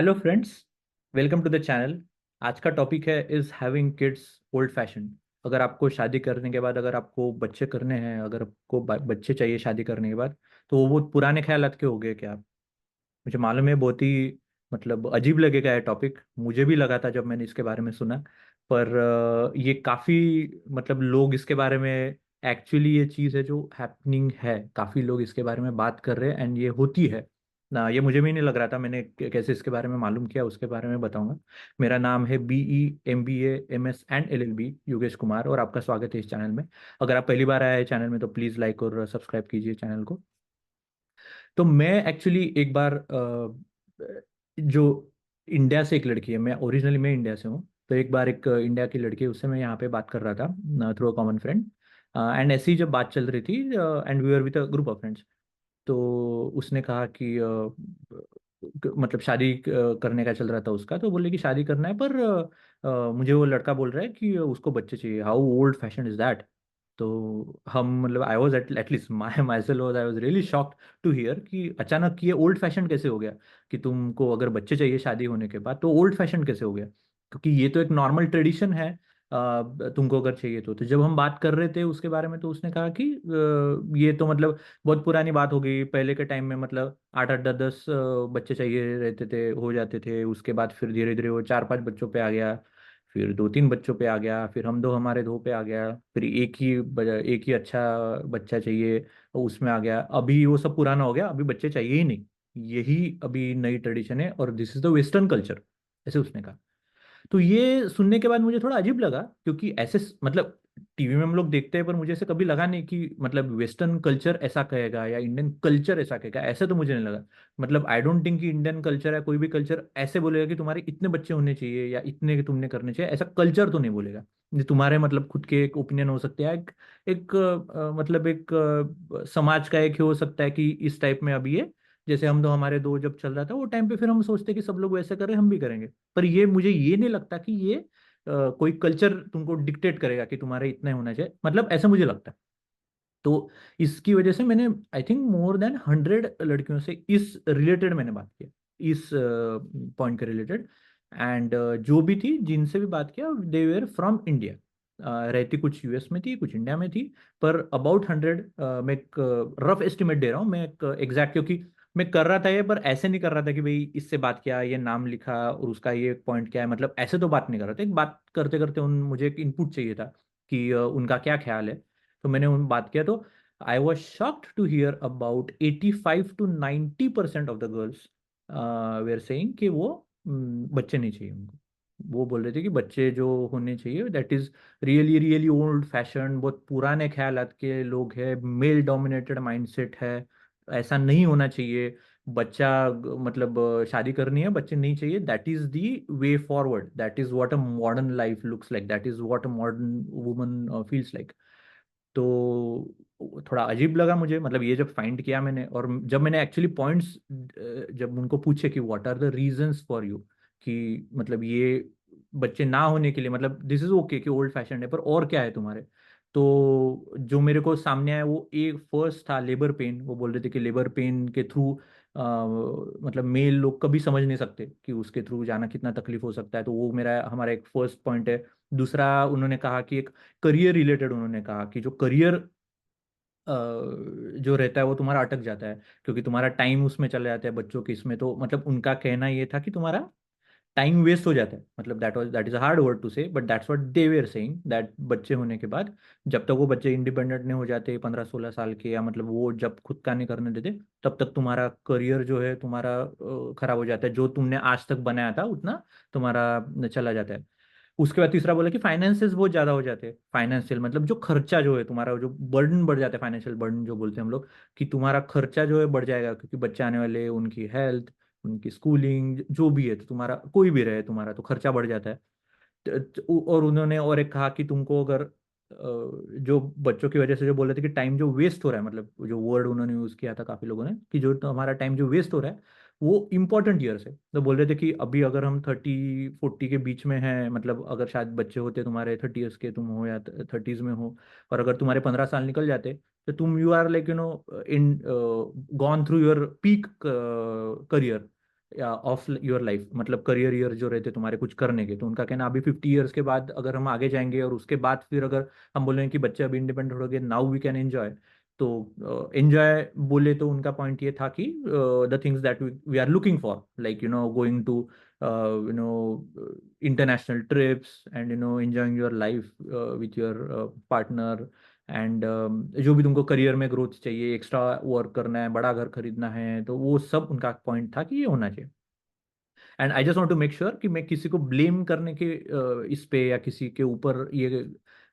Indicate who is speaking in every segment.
Speaker 1: Hello friends, welcome to the channel. आज का topic है is having kids old fashion. अगर आपको शादी करने के बाद अगर आपको बच्चे करने हैं, अगर आपको बच्चे चाहिए शादी करने के बाद, तो वो बहुत पुराने ख्यालात के हो गए क्या आप? मुझे मालूम है बहुत ही मतलब अजीब लगेगा ये टॉपिक, मुझे भी लगा था जब मैंने इसके बारे में सुना। पर ये काफ़ी मतलब लोग इसके बारे में एक्चुअली ये चीज़ है जो हैपनिंग है, काफ़ी लोग इसके बारे में बात कर रहे हैं एंड ये होती है ना। ये मुझे भी नहीं लग रहा था, मैंने कैसे इसके बारे में मालूम किया उसके बारे में बताऊंगा। मेरा नाम है BE MBA MS and LLB Yogesh Kumar, और आपका स्वागत है इस चैनल में। अगर आप पहली बार आए हैं चैनल में तो प्लीज़ लाइक और सब्सक्राइब कीजिए चैनल को। तो मैं एक्चुअली एक बार जो इंडिया से एक लड़की है, मैं इंडिया से हूँ। तो एक बार एक इंडिया की लड़की है, उससे मैं यहाँ पे बात कर रहा था through a common friend. And ऐसी जब बात चल रही थी and we were with a group of friends, तो उसने कहा कि मतलब शादी करने का चल रहा था उसका, तो बोले कि शादी करना है, पर मुझे वो लड़का बोल रहा है कि उसको बच्चे चाहिए। How old fashion is that? तो हम मतलब I was at least myself was, I was really shocked to hear कि अचानक ये ओल्ड फैशन कैसे हो गया कि तुमको अगर बच्चे चाहिए शादी होने के बाद, तो ओल्ड फैशन कैसे हो गया? क्योंकि ये तो एक नॉर्मल ट्रेडिशन है। तुमको अगर चाहिए तो जब हम बात कर रहे थे उसके बारे में, तो उसने कहा कि ये तो मतलब बहुत पुरानी बात हो गई। पहले के टाइम में मतलब 8 8 10 10 बच्चे चाहिए रहते थे, हो जाते थे। उसके बाद फिर धीरे धीरे वो 4 5 बच्चों पे आ गया, फिर 2 3 बच्चों पे आ गया, फिर हम दो हमारे दो पे आ गया, फिर एक ही अच्छा बच्चा चाहिए तो उसमें आ गया। अभी वो सब पुराना हो गया, अभी बच्चे चाहिए ही नहीं। यही अभी नई ट्रेडिशन है और this is the western culture, ऐसे उसने कहा। तो ये सुनने के बाद मुझे थोड़ा अजीब लगा, क्योंकि ऐसे मतलब टीवी में हम लोग देखते हैं, पर मुझे ऐसे कभी लगा नहीं कि मतलब वेस्टर्न कल्चर ऐसा कहेगा या इंडियन कल्चर ऐसा कहेगा, ऐसे तो मुझे नहीं लगा। मतलब आई डोंट थिंक कि इंडियन कल्चर या कोई भी कल्चर ऐसे बोलेगा कि तुम्हारे इतने बच्चे होने चाहिए या इतने तुमने करने चाहिए, ऐसा कल्चर तो नहीं बोलेगा। ये तुम्हारे मतलब खुद के एक ओपिनियन हो सकते हैं, एक मतलब एक समाज का एक हो सकता है कि इस टाइप में अभी ये, जैसे हम दो हमारे दो जब चल रहा था वो टाइम पे, फिर हम सोचते कि सब लोग वैसे कर रहे हैं हम भी करेंगे। पर ये मुझे ये नहीं लगता कि ये कोई कल्चर तुमको डिक्टेट करेगा कि तुम्हारे इतना ही होना चाहिए, मतलब ऐसा मुझे लगता है। तो इसकी वजह से मैंने आई थिंक मोर देन 100 लड़कियों से इस रिलेटेड मैंने बात किया, इस पॉइंट के रिलेटेड। एंड जो भी थी जिनसे भी बात किया, दे वेर फ्रॉम इंडिया। रहती कुछ यूएस में थी, कुछ इंडिया में थी, पर अबाउट 100। मैं एक रफ एस्टिमेट दे रहा हूँ, मैं एक एग्जैक्ट, क्योंकि मैं कर रहा था ये, पर ऐसे नहीं कर रहा था कि भाई इससे बात किया, ये नाम लिखा और उसका ये पॉइंट क्या है, मतलब ऐसे तो बात नहीं कर रहा था। एक बात करते करते उन मुझे एक इनपुट चाहिए था कि उनका क्या ख्याल है। तो मैंने उन बात किया, तो I was shocked to hear about 85 to 90% of the girls were saying कि वो बच्चे नहीं चाहिए उनको। वो बोल रहे थे कि बच्चे जो होने चाहिए that is really really old fashion, बहुत पुराने ख्यालात के लोग हैं, मेल डोमिनेटेड माइंडसेट है, ऐसा नहीं होना चाहिए। बच्चा मतलब शादी करनी है, बच्चे नहीं चाहिए, that is the way forward, that is what a modern life looks like, that is what a modern woman feels like. तो थोड़ा अजीब लगा मुझे, मतलब ये जब फाइंड किया मैंने, और जब मैंने एक्चुअली पॉइंट्स जब उनको पूछे कि what are the reasons for you, कि मतलब ये बच्चे ना होने के लिए, मतलब दिस इज ओके कि ओल्ड फैशन है, पर और क्या है तुम्हारे? तो जो मेरे को सामने आया वो एक फर्स्ट था लेबर पेन। वो बोल रहे थे कि लेबर पेन के थ्रू मतलब मेल लोग कभी समझ नहीं सकते कि उसके थ्रू जाना कितना तकलीफ हो सकता है। तो वो मेरा हमारा एक फर्स्ट पॉइंट है। दूसरा उन्होंने कहा कि एक करियर रिलेटेड, उन्होंने कहा कि जो करियर जो रहता है वो तुम्हारा अटक जाता है, क्योंकि तुम्हारा टाइम उसमें चला जाता है बच्चों के इसमें। तो मतलब उनका कहना ये था कि तुम्हारा टाइम वेस्ट हो जाता है, मतलब that is a hard word to say, but that's what they were saying, that बच्चे होने के बाद जब तक वो बच्चे इंडिपेंडेंट नहीं हो जाते 15 16 साल के, या मतलब वो जब खुद का नहीं करने देते, तब तक तुम्हारा करियर जो है तुम्हारा खराब हो जाता है, जो तुमने आज तक बनाया था उतना तुम्हारा चला जाता है। उसके बाद तीसरा बोला कि फाइनेंसेस बहुत ज्यादा हो जाते हैं, फाइनेंशियल मतलब जो खर्चा जो है तुम्हारा, जो बर्डन बढ़ जाता है, फाइनेंशियल बर्डन जो बोलते हैं हम लोग, कि तुम्हारा खर्चा जो है बढ़ जाएगा, क्योंकि बच्चे आने वाले, उनकी हेल्थ, उनकी स्कूलिंग जो भी है, तो तुम्हारा कोई भी रहे तुम्हारा तो खर्चा बढ़ जाता है। और उन्होंने और एक कहा कि तुमको अगर जो बच्चों की वजह से जो बोल रहे थे कि टाइम जो वेस्ट हो रहा है, मतलब जो वर्ड उन्होंने यूज किया था काफी लोगों ने, कि जो हमारा टाइम जो वेस्ट हो रहा है वो इंपॉर्टेंट ईयर से। तो बोल रहे थे कि अभी अगर हम 30 40 के बीच में हैं, मतलब अगर शायद बच्चे होते तुम्हारे 30 ईयर्स के तुम हो या 30s में हो, और अगर तुम्हारे 15 साल निकल जाते, तो तुम you are like in gone through your peak career. Of your life, मतलब करियर ईयर जो रहते तुम्हारे कुछ करने के। तो उनका कहना अभी 50 ईयर्स के बाद अगर हम आगे जाएंगे और उसके बाद फिर अगर हम बोलेंगे कि बच्चे अभी इंडिपेंडेंट हो गए, नाउ वी कैन एंजॉय। तो एंजॉय बोले तो उनका पॉइंट ये था कि the things that we are looking for, like going to international trips, and enjoying your life with your partner, and जो भी तुमको करियर में ग्रोथ चाहिए, एक्स्ट्रा वर्क करना है, बड़ा घर खरीदना है, तो वो सब उनका पॉइंट था कि ये होना चाहिए। And I just want to make sure कि मैं किसी को ब्लेम करने के इस पे या किसी के ऊपर ये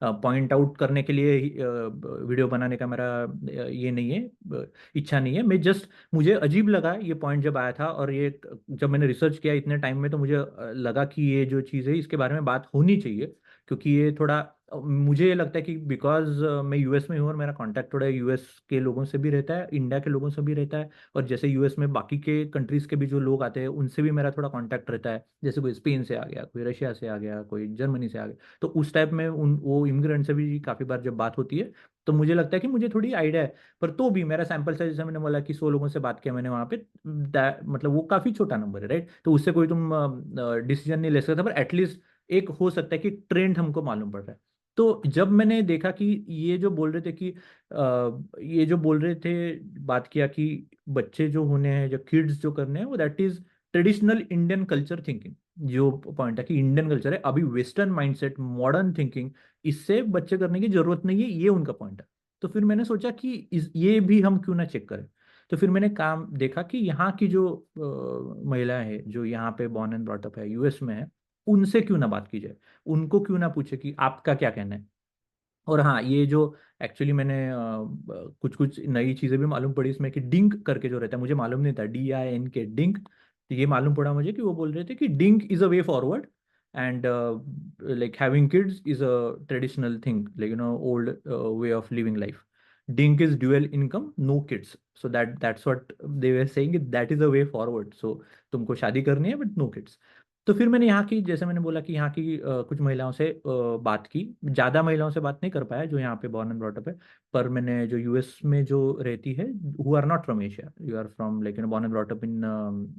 Speaker 1: पॉइंट आउट करने के लिए वीडियो बनाने का मेरा ये नहीं है, इच्छा नहीं है। मैं जस्ट, मुझे अजीब लगा ये पॉइंट जब आया था, और ये जब मैंने रिसर्च किया इतने टाइम में, तो मुझे लगा कि ये जो चीज़ है इसके बारे में बात होनी चाहिए। क्योंकि ये थोड़ा मुझे ये लगता है कि बिकॉज मैं यूएस में हूँ और मेरा कांटेक्ट थोड़ा यूएस के लोगों से भी रहता है, इंडिया के लोगों से भी रहता है, और जैसे यूएस में बाकी के कंट्रीज के भी जो लोग आते हैं उनसे भी मेरा थोड़ा कांटेक्ट रहता है। जैसे कोई स्पेन से आ गया, कोई रशिया से आ गया, कोई जर्मनी से आ गया, तो उस टाइप में उन वो इमिग्रेंट से भी काफ़ी बार जब बात होती है, तो मुझे लगता है कि मुझे थोड़ी आइडिया है। पर तो भी मेरा सैंपल साइज, जैसे मैंने बोला कि 100 लोगों से बात किया मैंने वहाँ पे, मतलब वो काफ़ी छोटा नंबर है, राइट? तो उससे कोई तुम डिसीजन नहीं ले सकता, पर एटलीस्ट एक हो सकता है कि ट्रेंड हमको मालूम पड़ रहा है। तो जब मैंने देखा कि ये जो बोल रहे थे कि ये जो बोल रहे थे, बात किया कि बच्चे जो होने हैं, जो किड्स जो करने हैं, वो that is traditional Indian culture thinking. जो पॉइंट है कि इंडियन कल्चर है अभी, वेस्टर्न माइंडसेट, मॉडर्न थिंकिंग, इससे बच्चे करने की जरूरत नहीं है, ये उनका पॉइंट है। तो फिर मैंने सोचा कि ये भी हम क्यों ना चेक करें। तो फिर मैंने काम देखा कि यहाँ की जो महिलाएं हैं, जो यहाँ पे बॉर्न एंड ब्रॉटअप है, यूएस में है, उनसे क्यों ना बात की जाए, उनको क्यों ना पूछे कि आपका क्या कहना है। और हाँ, ये जो एक्चुअली मैंने कुछ कुछ नई चीज़ें भी मालूम पड़ी इसमें, कि डिंक करके जो रहता है, मुझे मालूम नहीं था, DINK, डिंक। तो ये मालूम पड़ा मुझे कि वो बोल रहे थे कि DINK is a way forward, and like having kids is a traditional thing, like old way of living life. DINK is dual income, no kids, so that's what they were saying, that is a way forward. So तुमको शादी करनी है but no kids. तो फिर मैंने यहाँ की, जैसे मैंने बोला कि यहाँ की कुछ महिलाओं से बात की। ज़्यादा महिलाओं से बात नहीं कर पाया जो यहाँ पे बॉर्न एंड ब्रॉट अप है, पर मैंने जो यूएस में जो रहती है, who are not from Asia, you are from like born and brought up in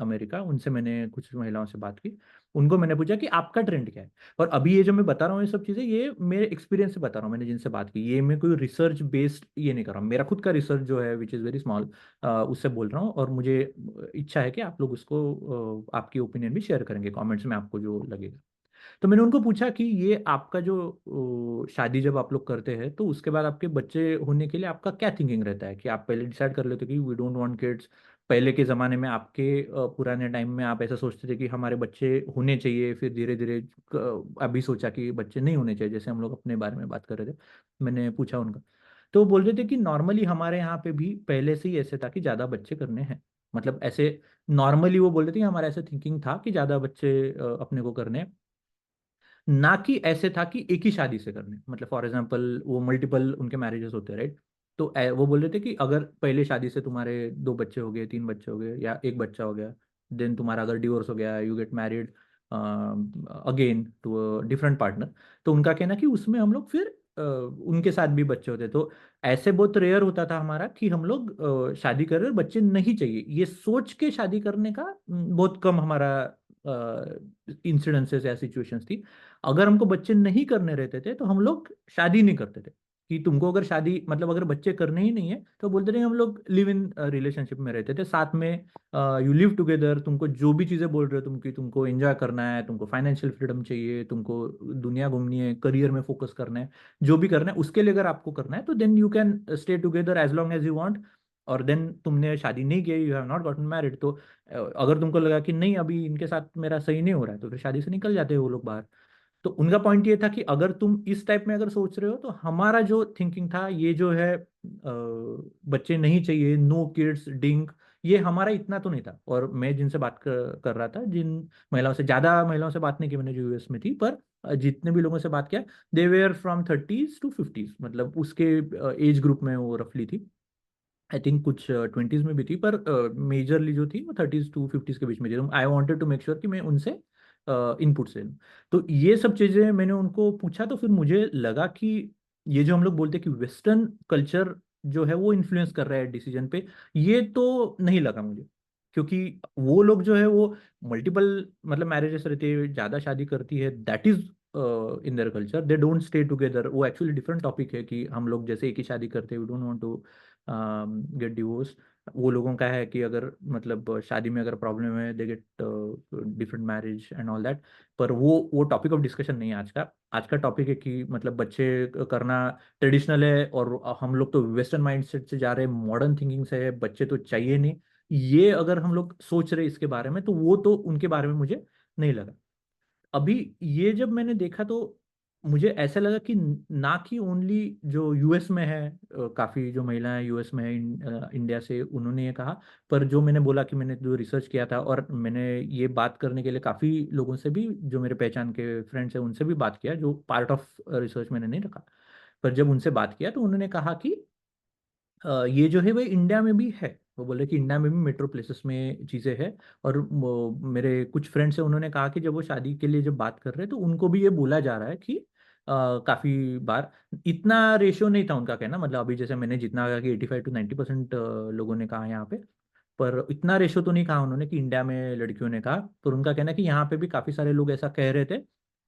Speaker 1: America, उनसे मैंने कुछ महिलाओं से बात की। उनको मैंने पूछा कि आपका ट्रेंड क्या है। और अभी ये जो मैं बता रहा हूँ ये सब चीज़ें, ये मेरे एक्सपीरियंस से बता रहा हूँ, मैंने जिनसे बात की, ये मैं कोई रिसर्च बेस्ड ये नहीं कर रहा हूँ, मेरा खुद का रिसर्च जो है विच इज़ वेरी स्मॉल, उससे बोल रहा हूँ। और मुझे इच्छा है कि आप लोग उसको आपकी ओपिनियन भी शेयर करेंगे कमेंट्स में, आपको जो लगेगा। तो मैंने उनको पूछा कि ये आपका जो शादी जब आप लोग करते हैं, तो उसके बाद आपके बच्चे होने के लिए आपका क्या थिंकिंग रहता है, कि आप पहले डिसाइड कर लेते हो कि वी डोंट वांट किड्स। पहले के ज़माने में आपके पुराने टाइम में आप ऐसा सोचते थे कि हमारे बच्चे होने चाहिए, फिर धीरे धीरे अभी सोचा कि बच्चे नहीं होने चाहिए, जैसे हम लोग अपने बारे में बात कर रहे थे। मैंने पूछा उनका, तो वो बोल रहे थे कि नॉर्मली हमारे यहाँ पे भी पहले से ही ऐसे था कि ज़्यादा बच्चे करने हैं, मतलब ऐसे नॉर्मली वो बोल रहे थे कि हमारा ऐसा थिंकिंग था कि ज़्यादा बच्चे अपने को करने हैं। ना कि ऐसे था कि एक ही शादी से करने, मतलब फॉर एग्जांपल वो मल्टीपल उनके मैरिजेस होते हैं, राइट? तो वो बोल रहे थे कि अगर पहले शादी से तुम्हारे 2 बच्चे हो गए, 3 बच्चे हो गए, या एक बच्चा हो गया, देन तुम्हारा अगर डिवोर्स हो गया, you get married again to a different partner, तो उनका कहना कि उसमें हम लोग फिर उनके साथ भी बच्चे होते। तो ऐसे बहुत रेयर होता था हमारा कि हम लोग शादी कर रहे और बच्चे नहीं चाहिए, ये सोच के शादी करने का बहुत कम हमारा इंसिडेंसेस या सिचुएशंस थी। अगर हमको बच्चे नहीं करने रहते थे तो हम लोग शादी नहीं करते थे। कि तुमको अगर शादी, मतलब अगर बच्चे करने ही नहीं है, तो बोलते थे हम लोग लिव इन रिलेशनशिप में रहते थे साथ में, यू लिव टुगेदर, तुमको जो भी चीज़ें बोल रहे हो तुम, कि तुमको एंजॉय करना है, तुमको फाइनेंशियल फ्रीडम चाहिए, तुमको दुनिया घूमनी है, करियर में फोकस करना है, जो भी करना है उसके लिए अगर आपको करना है, तो then you can stay together as long as you want. और देन तुमने शादी नहीं की, you have not gotten married, तो अगर तुमको लगा कि नहीं अभी इनके साथ मेरा सही नहीं हो रहा है, तो फिर शादी से निकल जाते हैं वो लोग बाहर। तो उनका पॉइंट ये था कि अगर तुम इस टाइप में अगर सोच रहे हो, तो हमारा जो थिंकिंग था ये जो है, बच्चे नहीं चाहिए, नो किड्स, डिंक, ये हमारा इतना तो नहीं था। और मैं जिनसे बात कर रहा था, जिन महिलाओं से, ज़्यादा महिलाओं से बात नहीं की मैंने जो यूएस में थी, पर जितने भी लोगों से बात किया, दे where from 30s to 50s, मतलब उसके एज ग्रुप में वो रफली थी। आई थिंक कुछ 20s में भी थी, पर मेजरली जो थी वो 30s to 50s के बीच में थी। तो I wanted to make sure कि मैं उनसे इनपुट से लूं। तो ये सब चीज़ें मैंने उनको पूछा, तो फिर मुझे लगा कि ये जो हम लोग बोलते हैं कि वेस्टर्न कल्चर जो है वो इन्फ्लुएंस कर रहा है डिसीजन पे, ये तो नहीं लगा मुझे। क्योंकि वो लोग जो है वो मल्टीपल मतलब मैरिजेस रहती है, ज़्यादा शादी करती है, that is in their culture, they don't stay together. वो एक्चुअली डिफरेंट टॉपिक है कि हम लोग जैसे एक ही शादी करते हैं, we don't want to get divorce. वो लोगों का है कि अगर मतलब शादी में अगर प्रॉब्लम है, they get different marriage and all that. पर वो टॉपिक ऑफ डिस्कशन नहीं है आज का। आज का टॉपिक है कि मतलब बच्चे करना ट्रेडिशनल है, और हम लोग तो वेस्टर्न माइंडसेट से जा रहे हैं, मॉडर्न थिंकिंग से है, बच्चे तो चाहिए नहीं। ये अगर हम लोग सोच रहे इसके बारे में, तो वो तो उनके बारे में मुझे नहीं लगा। अभी ये जब मैंने देखा तो मुझे ऐसा लगा कि ना कि ओनली जो यूएस में है, काफ़ी जो महिलाएं यूएस में है इंडिया से, उन्होंने ये कहा। पर जो मैंने बोला कि मैंने जो रिसर्च किया था, और मैंने ये बात करने के लिए काफ़ी लोगों से भी, जो मेरे पहचान के फ्रेंड्स हैं, उनसे भी बात किया, जो पार्ट ऑफ रिसर्च मैंने नहीं रखा। पर जब उनसे बात किया तो उन्होंने कहा कि ये जो है वो इंडिया में भी है। वो बोले कि इंडिया में भी मेट्रो प्लेसेस में चीज़ें हैं। और मेरे कुछ फ्रेंड्स हैं, उन्होंने कहा कि जब वो शादी के लिए जब बात कर रहे हैं, तो उनको भी ये बोला जा रहा है कि काफ़ी बार इतना रेशियो नहीं था उनका कहना, मतलब अभी जैसे मैंने जितना कहा कि 85 to 90% लोगों ने कहा यहाँ पे, पर इतना रेशो तो नहीं कहा उन्होंने कि इंडिया में लड़कियों ने कहा। पर उनका कहना है कि यहाँ पे भी काफी सारे लोग ऐसा कह रहे थे,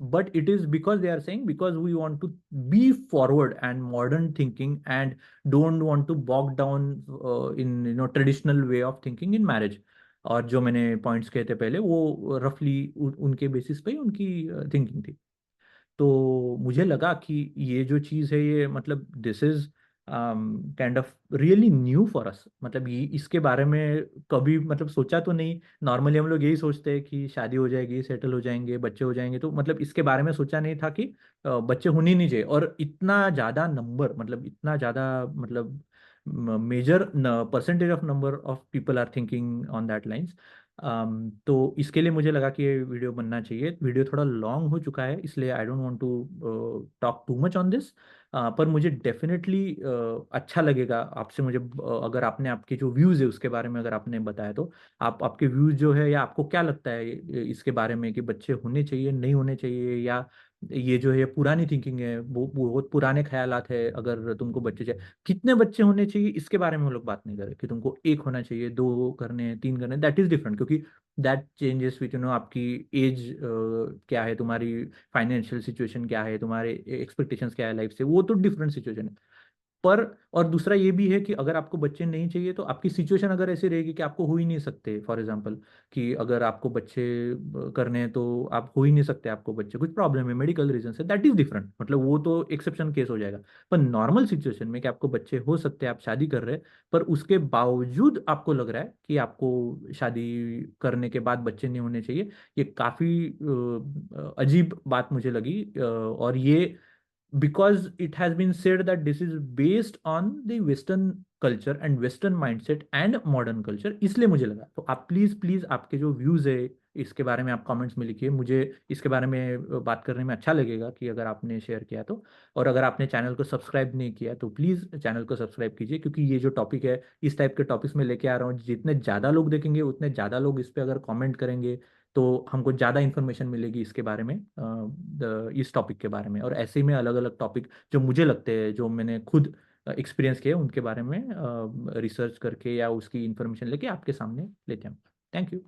Speaker 1: but it is because they are saying because we want to be forward and modern thinking and don't want to bog down in traditional way of thinking in marriage. और जो मैंने पॉइंट्स कहे थे पहले, वो रफली उनके बेसिस पे ही उनकी थिंकिंग थी। तो मुझे लगा कि ये जो चीज़ है, ये मतलब this is kind of really new for us. मतलब ये इसके बारे में कभी मतलब सोचा तो नहीं। नॉर्मली हम लोग यही सोचते हैं कि शादी हो जाएगी, सेटल हो जाएंगे, बच्चे हो जाएंगे, तो मतलब इसके बारे में सोचा नहीं था कि बच्चे होने नहीं चाहिए। और इतना ज़्यादा नंबर, मतलब इतना ज़्यादा मतलब major percentage of number of people are thinking on that lines. तो इसके लिए मुझे लगा कि ये वीडियो बनना चाहिए। वीडियो थोड़ा लॉन्ग हो चुका है, इसलिए I don't want to talk too much on this. पर मुझे डेफिनेटली अच्छा लगेगा आपसे, मुझे अगर आपने आपके जो व्यूज़ है उसके बारे में अगर आपने बताया, तो आप आपके व्यूज़ जो है, या आपको क्या लगता है इसके बारे में कि बच्चे होने चाहिए नहीं होने चाहिए, या ये जो है पुरानी थिंकिंग है, वो बहुत पुराने ख्यालात है। अगर तुमको बच्चे चाहिए, कितने बच्चे होने चाहिए इसके बारे में हम लोग बात नहीं कर रहे कि तुमको एक होना चाहिए, दो करने हैं, तीन करने, दैट इज डिफरेंट, क्योंकि दैट चेंजेस विथ आपकी एज क्या है, तुम्हारी फाइनेंशियल सिचुएशन क्या है, तुम्हारे एक्सपेक्टेशंस क्या है लाइफ से, वो तो डिफरेंट सिचुएशन है। पर और दूसरा ये भी है कि अगर आपको बच्चे नहीं चाहिए, तो आपकी सिचुएशन अगर ऐसी रहेगी कि आपको हो ही नहीं सकते, फॉर एग्जांपल कि अगर आपको बच्चे करने हैं, तो आप हो ही नहीं सकते, आपको बच्चे कुछ प्रॉब्लम है, मेडिकल रीजन से, दैट इज डिफरेंट, मतलब वो तो एक्सेप्शन केस हो जाएगा। पर नॉर्मल सिचुएशन में कि आपको बच्चे हो सकते हैं, आप शादी कर रहे हैं, पर उसके बावजूद आपको लग रहा है कि आपको शादी करने के बाद बच्चे नहीं होने चाहिए, ये काफ़ी अजीब बात मुझे लगी। और ये because it has been said that this is based on the western culture and western mindset and modern culture, इसलिए मुझे लगा। तो आप प्लीज प्लीज आपके जो व्यूज है इसके बारे में आप कमेंट्स में लिखिए, मुझे इसके बारे में बात करने में अच्छा लगेगा कि अगर आपने शेयर किया तो। और अगर आपने चैनल को सब्सक्राइब नहीं किया, तो प्लीज़ चैनल को सब्सक्राइब कीजिए, क्योंकि ये जो टॉपिक है, इस टाइप के टॉपिक्स में लेके आ रहा हूँ, जितने ज़्यादा लोग देखेंगे उतने ज़्यादा लोग इस पर अगर कमेंट करेंगे, तो हमको ज़्यादा इन्फॉर्मेशन मिलेगी इसके बारे में, इस टॉपिक के बारे में। और ऐसे ही में अलग अलग टॉपिक जो मुझे लगते हैं, जो मैंने खुद एक्सपीरियंस किए, उनके बारे में रिसर्च करके या उसकी इन्फॉर्मेशन लेके आपके सामने लेते हैं। Thank you.